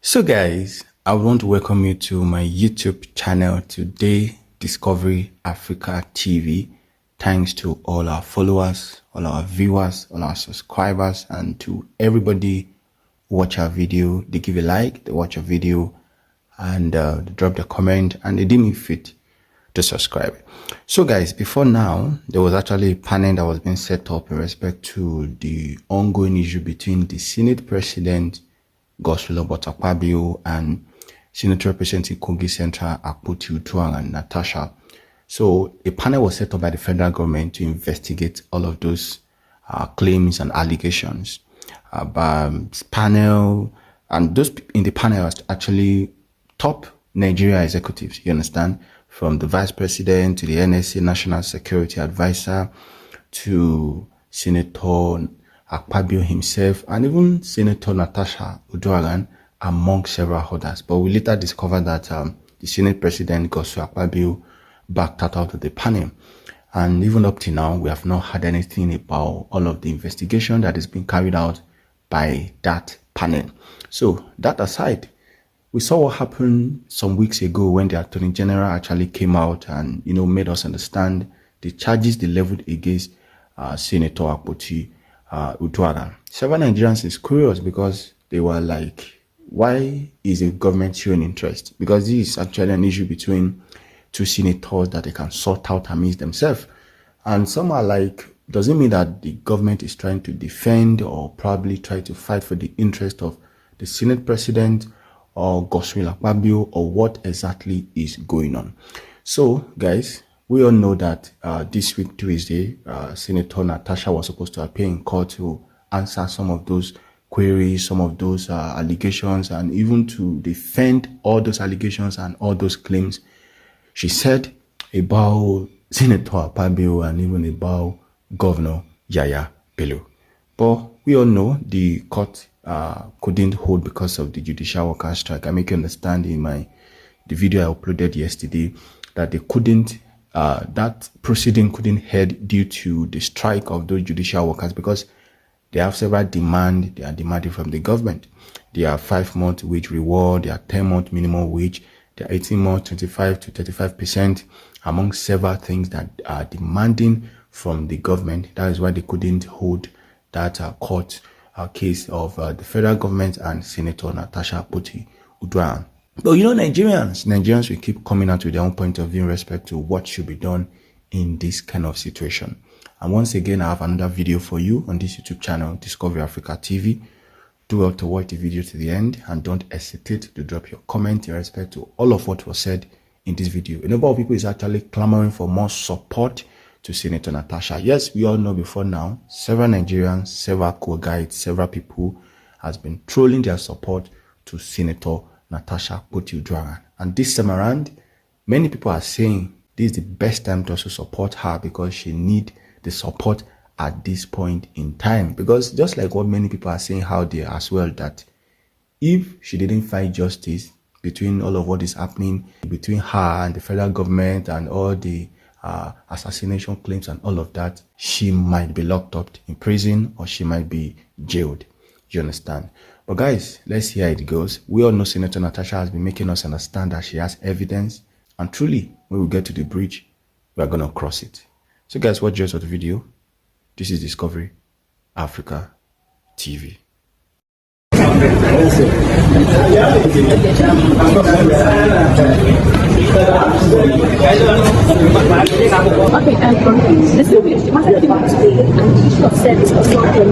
So guys, I want to welcome you to my YouTube channel today, Discovery Africa TV. Thanks to all our followers, all our viewers, all our subscribers, and to everybody who watch our video. They give a like, they watch a video, and they drop the comment, and they deem it fit to subscribe. So guys, before now, there was actually a panel that was being set up in respect to the ongoing issue between the Senate President Godswill Akpabio and Senator representing Kogi Central Akpoti Utuang and Natasha. So a panel was set up by the federal government to investigate all of those claims and allegations. Panel and those in the panel are actually top Nigeria executives, you understand, from the Vice President to the NSA National Security Advisor to Senator Akpabio himself and even Senator Natasha among several others. But we later discovered that the Senate President Godswill Akpabio backed out of the panel. And even up to now, we have not heard anything about all of the investigation that is being carried out by that panel. So that aside, we saw what happened some weeks ago when the Attorney General actually came out and, made us understand the charges they leveled against Senator Akpoti Utuang. Several Nigerians is curious because they were like, why is the government showing interest? Because this is actually an issue between two senators that they can sort out amidst themselves. And some are like, does it mean that the government is trying to defend or probably try to fight for the interest of the Senate President or Godswill Akpabio, or what exactly is going on? So guys, we all know that this week Tuesday, Senator Natasha was supposed to appear in court to answer some of those queries, some of those allegations, and even to defend all those allegations and all those claims she said about Senator Akpabio and even about Governor Yaya Bello. But we all know the court couldn't hold because of the judicial workers strike. I make you understand in the video I uploaded yesterday that they couldn't that proceeding couldn't head due to the strike of those judicial workers because they have several demands they are demanding from the government. They are 5-month wage reward, they are 10-month minimum wage, they are 18-month 25 to 35%, among several things that are demanding from the government. That is why they couldn't hold that court case of the federal government and Senator Natasha Akpoti Utuang. But Nigerians will keep coming out with their own point of view in respect to what should be done in this kind of situation. And once again, I have another video for you on this YouTube channel, Discovery Africa TV. Do well to watch the video to the end and don't hesitate to drop your comment in respect to all of what was said in this video. A number of people is actually clamoring for more support to Senator Natasha. Yes, we all know before now, several Nigerians, several co-guides, several people has been trolling their support to Senator Natasha Akpoti Utuang. And this time around, many people are saying this is the best time to also support her because she needs the support at this point in time. Because just like what many people are saying out there as well, that if she didn't find justice between all of what is happening between her and the federal government and all the assassination claims and all of that, she might be locked up in prison or she might be jailed. You understand? But guys, let's see how it goes. We all know Senator Natasha has been making us understand that she has evidence, and truly, when we get to the bridge, we are going to cross it. So guys, watch the rest of the video. This is Discovery Africa TV. This will be a service of software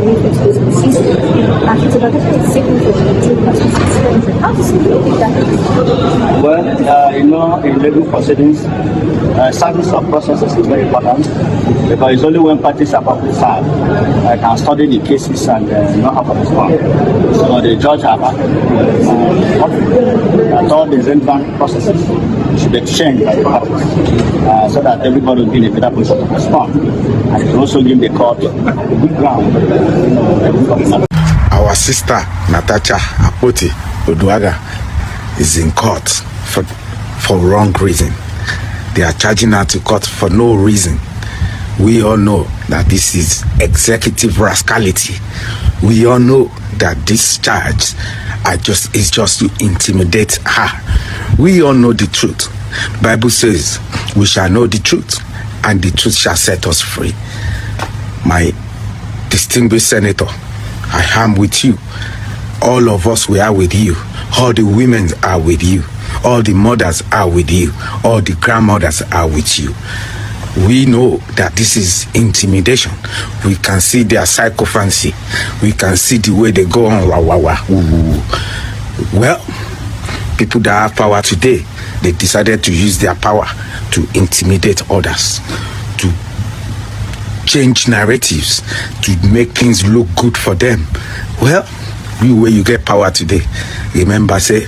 well, in legal proceedings, service of processes is very important because it's only when parties are properly served can study the cases and know how to respond. So the judge have that all the relevant processes should be changed by the parties so that everybody will be in a better position to respond, and it will also give the court a good ground. Our sister Natasha Akpoti Utuang is in court for wrong reason. They are charging her to court for no reason. We all know that this is executive rascality. We all know that this charge is just to intimidate her. We all know the truth. Bible says we shall know the truth, and the truth shall set us free. My distinguished senator, I am with you. All of us, we are with you. All the women are with you. All the mothers are with you. All the grandmothers are with you. We know that this is intimidation. We can see their psychophancy. We can see the way they go on. Wah, wah, wah, woo, woo. Well, people that have power today, they decided to use their power to intimidate others, to change narratives, to make things look good for them. Well, where you get power today, remember, say,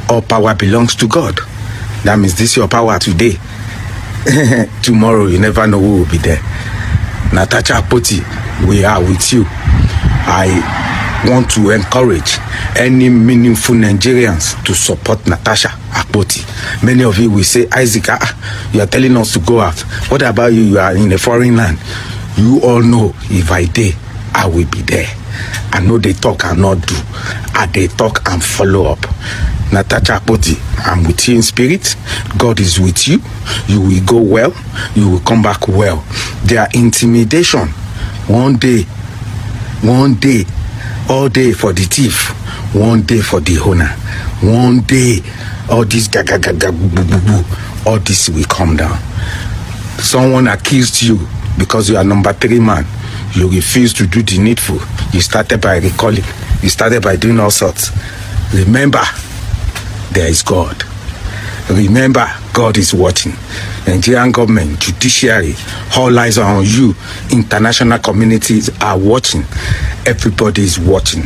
all power belongs to God. That means this is your power today. Tomorrow, you never know who will be there. Natasha Akpoti, we are with you. I want to encourage any meaningful Nigerians to support Natasha Akpoti. Many of you will say, Isaac, you are telling us to go out. What about you? You are in a foreign land. You all know if I dare, I will be there. I know they talk and not do. They talk and follow up. Natasha Akpoti, I'm with you in spirit. God is with you. You will go well. You will come back well. Their intimidation, one day, all day for the thief, one day for the owner, one day, all this all this will come down. Someone accused you because you are number 3 man. You refuse to do the needful. You started by recalling. You started by doing all sorts. Remember, there is God. Remember, God is watching. Nigerian government, judiciary, all eyes are on you. International communities are watching. Everybody is watching.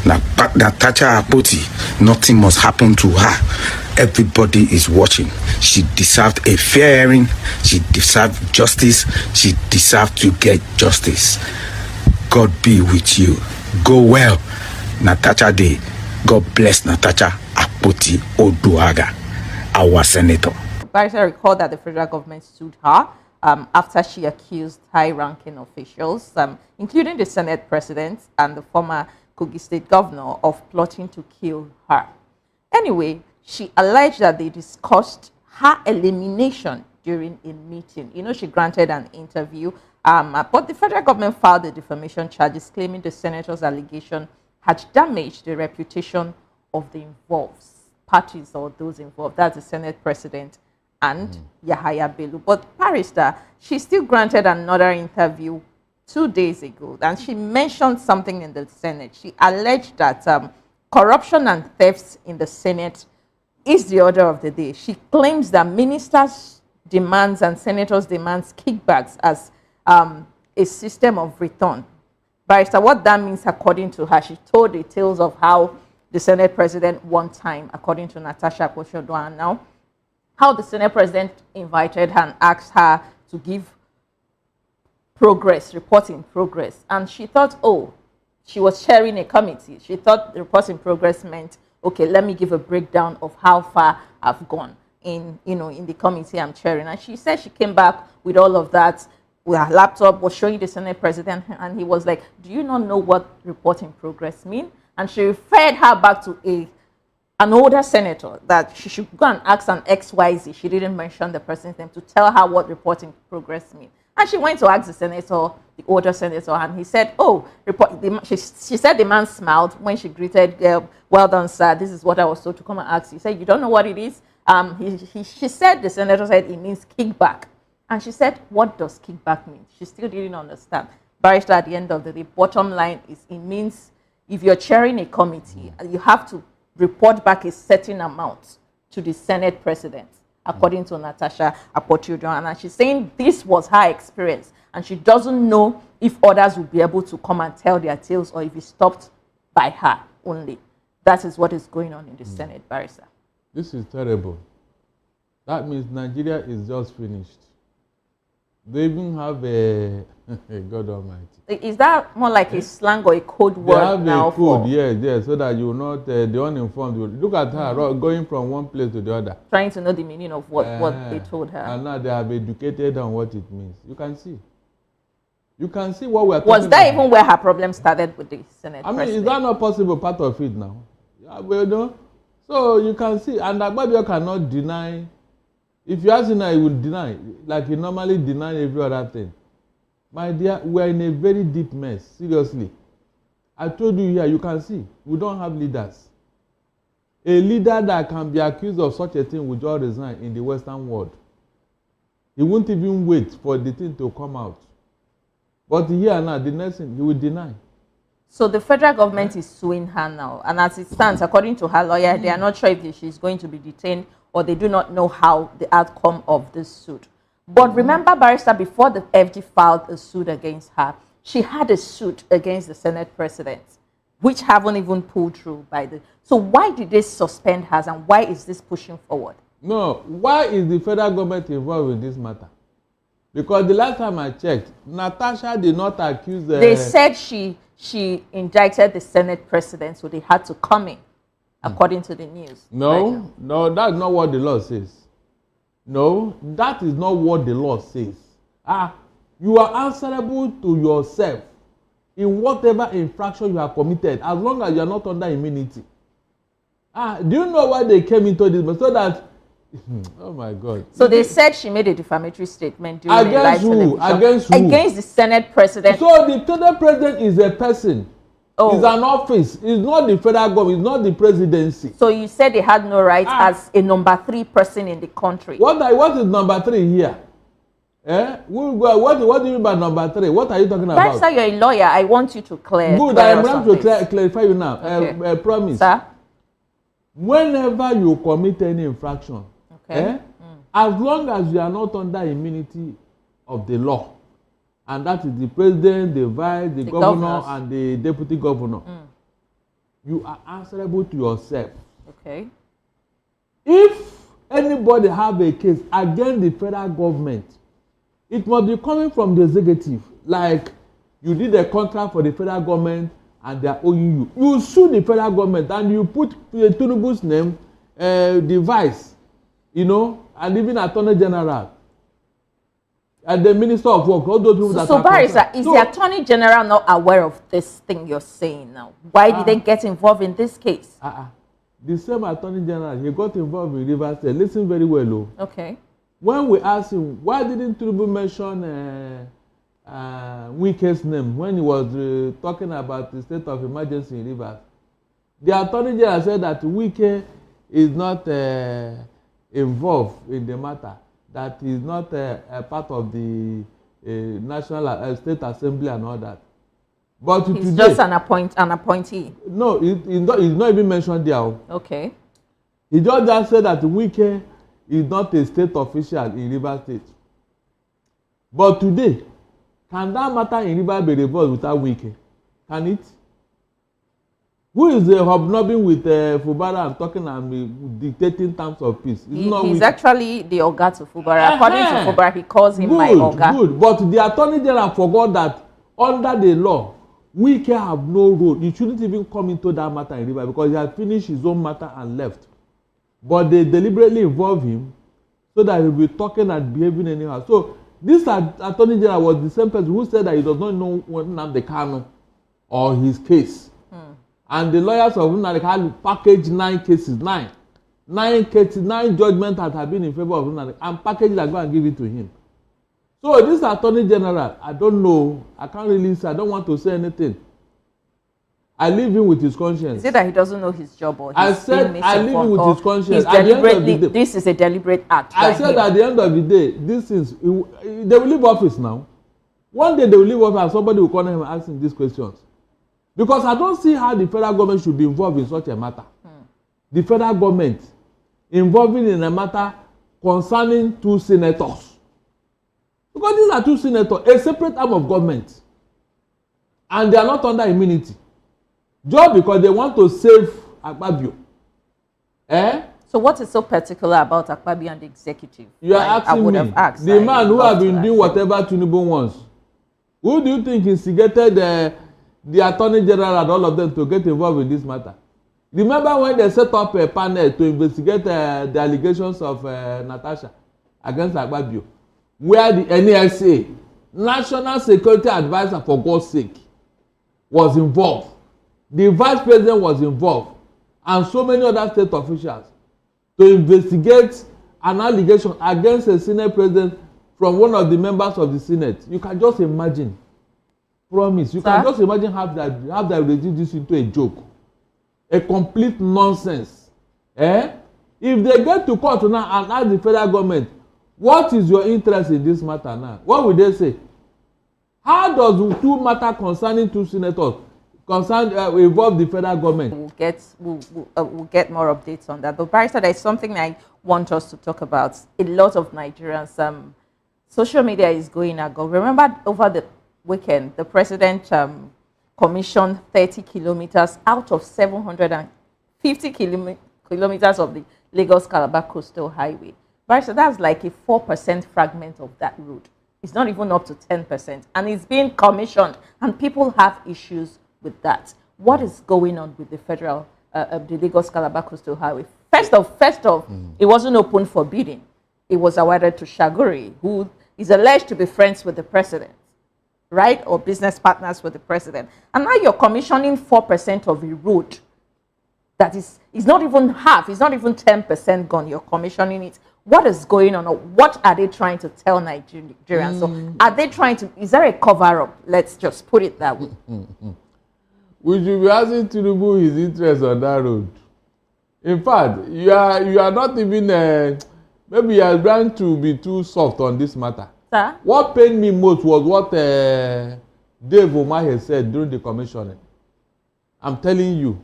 Now, Natasha Akpoti, nothing must happen to her. Everybody is watching. She deserved a fair hearing. She deserved justice. She deserved to get justice. God be with you. Go well, Natasha Day. God bless Natasha Akpoti Oduaga, our senator. Barrister recalled that the federal government sued her after she accused high-ranking officials, including the Senate president and the former Kogi State governor, of plotting to kill her. Anyway, she alleged that they discussed her elimination during a meeting. You know, she granted an interview, but the federal government filed the defamation charges, claiming the senator's allegation had damaged the reputation of the involved parties or those involved. That's the Senate president and Yahaya Bello. But Barrister, she still granted another interview 2 days ago, and she mentioned something in the Senate. She alleged that corruption and thefts in the Senate is the order of the day. She claims that ministers' demands and senators' demands kickbacks as a system of return. Barrister, what that means, according to her, she told the tales of how the Senate president one time, according to Natasha Akpoti now, how the Senate president invited her and asked her to give progress, reporting progress. And she thought, oh, she was chairing a committee. She thought the report in progress meant, okay, let me give a breakdown of how far I've gone in the committee I'm chairing. And she said she came back with all of that, with her laptop, was showing the Senate president, and he was like, do you not know what report in progress mean? And she referred her back to an older senator that she should go and ask an XYZ. She didn't mention the person's name, to tell her what report in progress means. And she went to ask the senator, the older senator, and he said, oh, she said the man smiled when she greeted, well done, sir, this is what I was told to come and ask you. He said, you don't know what it is? She said, the senator said, it means kickback. And she said, what does kickback mean? She still didn't understand. Barrister, at the end of the day, bottom line is, it means if you're chairing a committee, you have to report back a certain amount to the Senate president, according to Natasha Akpoti. And she's saying this was her experience, and she doesn't know if others will be able to come and tell their tales, or if it's stopped by her only. That is what is going on in the Senate, Barrister. This is terrible. That means Nigeria is just finished. They even have a God Almighty. Is that more like a slang or a code They word have now a code, for yes, so that you will not, the uninformed will look at her going from one place to the other. trying to know the meaning of what they told her? And now they have educated on what it means. You can see. You can see what we are talking about. Was that even where her problem started with the Senate president? Is that not possible part of it now? Yeah, well, no. So you can see, and Agbabio cannot deny. If you ask him now, he will deny, like he normally deny every other thing. My dear, we are in a very deep mess, seriously. I told you here, you can see, we don't have leaders. A leader that can be accused of such a thing will just resign in the Western world. He won't even wait for the thing to come out. But here now, the next thing, he will deny. So the federal government is suing her now. And as it stands, according to her lawyer, they are not sure if she's going to be detained or they do not know how the outcome of this suit. But remember, Barrister, before the FG filed a suit against her, she had a suit against the Senate president, which haven't even pulled through by the... So why did they suspend her and why is this pushing forward? No, why is the federal government involved in this matter? Because the last time I checked, Natasha did not accuse... They said she indicted the Senate president, so they had to come in, according to the news. No, no, that's not what the law says. No, that is not what the law says. You are answerable to yourself in whatever infraction you have committed, as long as you are not under immunity. Do you know why they came into this? So that, oh my God. So they said she made a defamatory statement during against who? Against who? Against the Senate president. So the Senate president is a person. Oh. It's an office. It's not the federal government. It's not the presidency. So you said they had no right as a number 3 person in the country. What is number 3 here? What do you mean by number 3? What are you talking about? That's how you're a lawyer. I want you to clear. Good. I am trying to clarify you now. Okay. Promise. Sir? Whenever you commit any infraction, as long as you are not under immunity of the law, and that is the president, the vice, the governor, and the deputy governor, you are answerable to yourself. Okay. If anybody have a case against the federal government, it must be coming from the executive. Like you did a contract for the federal government and they are owing you. You sue the federal government and you put Tinubu's name, the vice, and even Attorney General. And the Minister of Work, all those people that are... So, Barrister, is the Attorney General not aware of this thing you're saying now? Why did they get involved in this case? The same Attorney General, he got involved in Rivers State. Listen very well, Okay. When we asked him, why didn't Tinubu mention Wike's name when he was talking about the state of emergency in Rivers? The Attorney General said that Wike is not involved in the matter. That is not a part of the National State Assembly and all that. But he's today, just an appointee. No, he's not even mentioned there. Okay. He just said that Wike is not a state official in Rivers State. But today, can that matter in Rivers be resolved without Wike? Can it? Who is hobnobbing with Fubara and talking and dictating terms of peace? He's actually the Oga to Fubara. According to Fubara, he calls him my Oga. Good, but the Attorney General forgot that under the law, Wike have no role. He shouldn't even come into that matter in Rivers because he had finished his own matter and left. But they deliberately involve him so that he will be talking and behaving anyhow. So this Attorney General was the same person who said that he does not know Nnamdi Kanu or his case. And the lawyers of Nnamdi Kanu packaged 9 cases, 9 judgments that have been in favor of Nnamdi and packaged and go and give it to him. So this Attorney General, I don't know, I can't really say, I don't want to say anything. I leave him with his conscience. Is it that he doesn't know his job or I said I leave him with his conscience. This is a deliberate act. I said at the end of the day, this is, they will leave office now. One day they will leave office and somebody will call him and ask him these questions. Because I don't see how the federal government should be involved in such a matter. The federal government involving in a matter concerning 2 senators. Because these are 2 senators, a separate arm of government. And they are not under immunity. Just because they want to save Agbabio. So what is so particular about Akpabio and the executive? You are I would asking have me, asked. the man who have been doing whatever Tinubu wants. Who do you think instigated the Attorney General and all of them to get involved in this matter? Remember when they set up a panel to investigate the allegations of Natasha against Akpabio, where the NSA, National Security Advisor for God's sake, was involved. The Vice President was involved, and so many other state officials to investigate an allegation against a Senate President from one of the members of the Senate. You can just imagine. Promise. You can just imagine how they reduce this into a joke. A complete nonsense. If they get to court now and ask the federal government, what is your interest in this matter now? What will they say? How does two matter concerning two senators involve the federal government? We'll get more updates on that. But Barrister, there's something I want us to talk about. A lot of Nigerians, social media is going ago. Remember over the weekend, the president commissioned 30 kilometers out of 750 kilometers of the Lagos-Calabar Coastal Highway. Barrister, that's like a 4% fragment of that road. It's not even up to 10%. And it's being commissioned, and people have issues with that. What is going on with the federal, the Lagos-Calabar Coastal Highway? First off, it wasn't open for bidding. It was awarded to Shaguri, who is alleged to be friends with the president, right? Or business partners with the president. And now you're commissioning 4% of a road that is not even half, it's not even 10% gone. You're commissioning it. What is going on? What are they trying to tell Nigerians? So are they trying to, is there a cover-up? Let's just put it that way. We should be asking Tinubu his interest on that road. In fact, you are not even, maybe you are trying to be too soft on this matter. Sir? What pained me most was what Dave Umahi said during the commissioning. I'm telling you.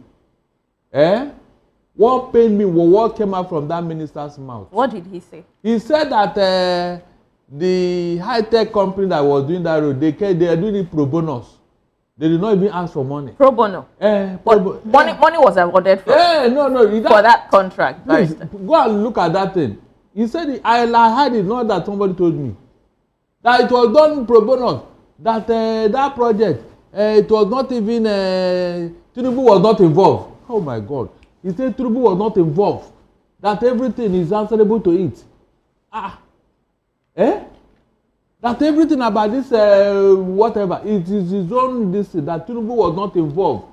What pained me was what came out from that minister's mouth. What did he say? He said that the high-tech company that was doing that road, they are doing it pro bonus. They did not even ask for money. Pro bono. Money was awarded for, for that contract. Please, go and look at that thing. He said, I had it, not that somebody told me. That it was done pro bono. That that project, it was not even, Tinubu was not involved. Oh my God. He said Tinubu was not involved. That everything is answerable to it. That everything about this, whatever, it is his own this, that Tinubu was not involved.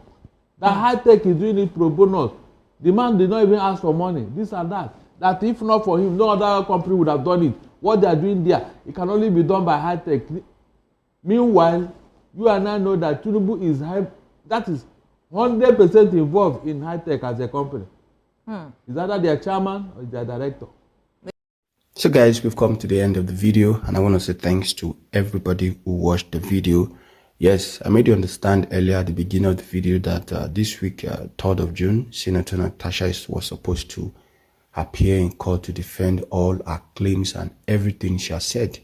That high-tech is doing it pro bono. The man did not even ask for money, this and that. That if not for him, no other company would have done it. What they are doing there, it can only be done by high-tech. Meanwhile, you and I know that Tinubu is that is 100% involved in high-tech as a company. Is either their chairman or their director. So guys, we've come to the end of the video, and I want to say thanks to everybody who watched the video. Yes, I made you understand earlier at the beginning of the video that this week, 3rd of June, Senator Natasha was supposed to appear in court to defend all her claims and everything she has said.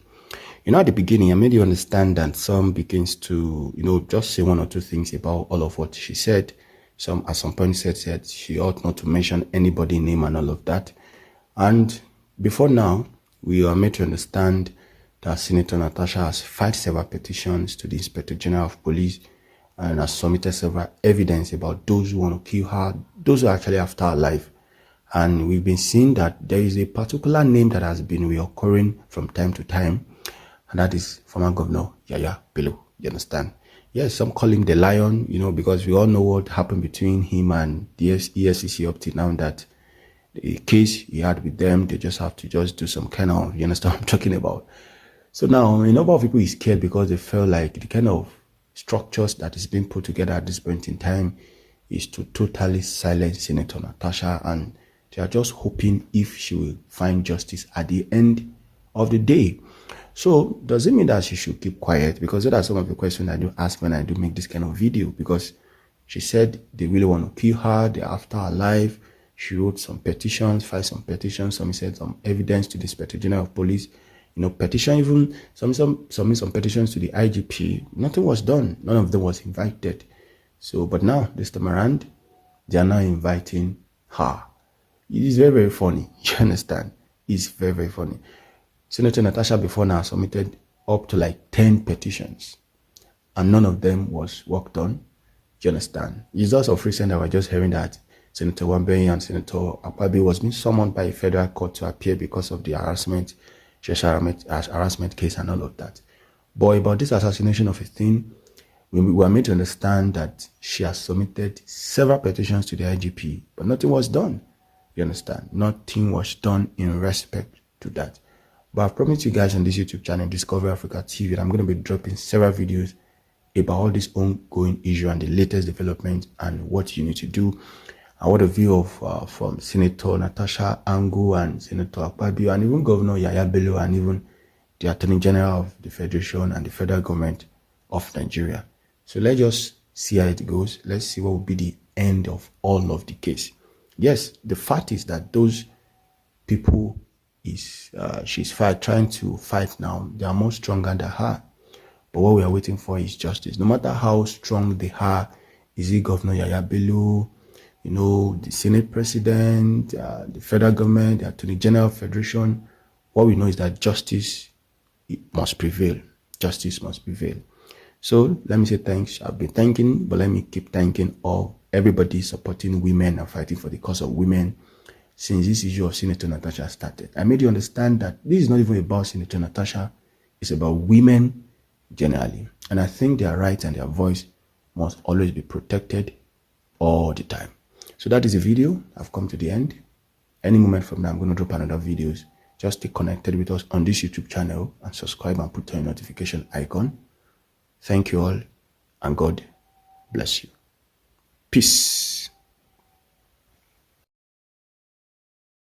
You know, at the beginning, I made you understand that some begins to, just say one or two things about all of what she said. Some, at some point, said she ought not to mention anybody's name and all of that. And before now, we are made to understand that Senator Natasha has filed several petitions to the Inspector General of Police and has submitted several evidence about those who want to kill her, those who are actually after her life. And we've been seeing that there is a particular name that has been reoccurring from time to time, and that is former Governor Yaya Bello. You understand? Yes, some call him the Lion, because we all know what happened between him and the EFCC up to now, that the case he had with them, they just have to do some kind of, you understand what I'm talking about? So now, a number of people is scared because they feel like the kind of structures that is being put together at this point in time is to totally silence Senator Natasha, and they are just hoping if she will find justice at the end of the day. So does it mean that she should keep quiet? Because those are some of the questions I do ask when I do make this kind of video, because she said they really want to kill her, they're after her life. She wrote some petitions, filed some petitions, some said some evidence to the Inspector General of Police, petition, even some petitions to the IGP. Nothing was done. None of them was invited. So, but now, this time around, they are now inviting her. It's very, very funny. You understand? It's very, very funny. Senator Natasha before now submitted up to like 10 petitions, and none of them was worked on. You understand? It's just of recent that we're just hearing that Senator Wambe and Senator Akpabio was being summoned by a federal court to appear because of the harassment case and all of that. But about this assassination of a thing, we were made to understand that she has submitted several petitions to the IGP, but nothing was done. You understand? Nothing was done in respect to that. But I've promised you guys on this YouTube channel, Discovery Africa TV, that I'm going to be dropping several videos about all this ongoing issue and the latest development and what you need to do. And what a view of from Senator Natasha Angu and Senator Akpabio and even Governor Yaya Bello and even the Attorney General of the Federation and the federal government of Nigeria. So let's just see how it goes. Let's see what will be the end of all of the case. Yes, the fact is that those people she's trying to fight now, they are more stronger than her. But what we are waiting for is justice. No matter how strong they are, is it Governor Yaya Bello, the Senate President, the federal government, the Attorney General of Federation, what we know is that justice must prevail. Justice must prevail. So let me say thanks. I've been thanking, but let me keep thanking everybody supporting women and fighting for the cause of women since this issue of Senator Natasha started. I made you understand that this is not even about Senator Natasha. It's about women generally. And I think their rights and their voice must always be protected all the time. So that is the video. I've come to the end. Any moment from now, I'm going to drop another videos. Just stay connected with us on this YouTube channel and subscribe and put on your notification icon. Thank you all, and God bless you. Peace.